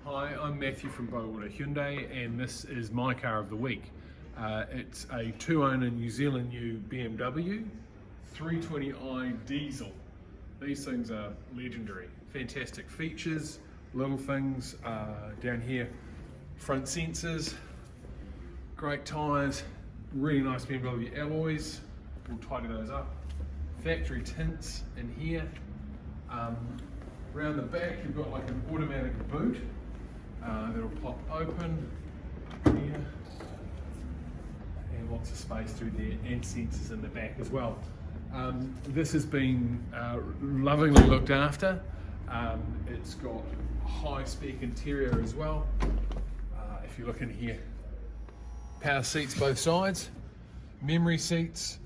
Hi, I'm Matthew from Bowater Hyundai, and this is my car of the week. It's a two-owner New Zealand new BMW 320i diesel. These things are legendary. Fantastic features, little things down here. Front sensors, great tyres, really nice BMW alloys. We'll tidy those up. Factory tints in here. Around the back you've got like an automatic boot that'll pop open here, and lots of space through there, and sensors in the back as well. This has been lovingly looked after. It's got a high spec interior as well. If you look in here, power seats both sides, memory seats,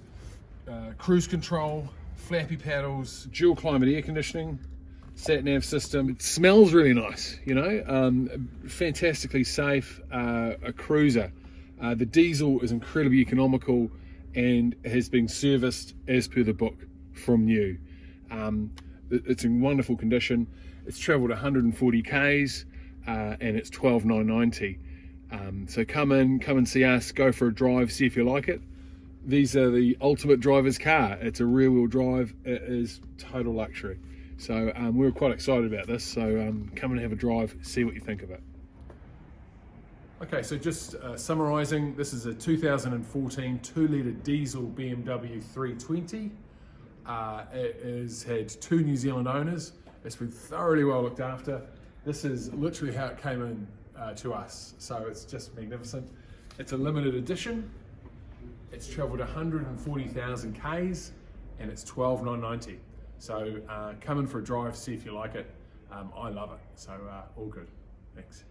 cruise control, flappy paddles, dual climate air conditioning, sat nav system. It smells really nice, you know, fantastically safe, a cruiser. The diesel is incredibly economical and has been serviced as per the book from new. It's in wonderful condition. It's travelled 140 Ks and it's $12,990. So come and see us, go for a drive, see if you like it. These are the ultimate driver's car. It's a rear wheel drive. It is total luxury. So we're quite excited about this. So come and have a drive, see what you think of it. Okay, so just summarising, this is a 2014 2-litre diesel BMW 320. It has had 2 New Zealand owners. It's been thoroughly well looked after. This is literally how it came in to us. So it's just magnificent. It's a limited edition. It's travelled 140,000 Ks and it's $12,990. So come in for a drive, see if you like it. I love it, so all good. Thanks.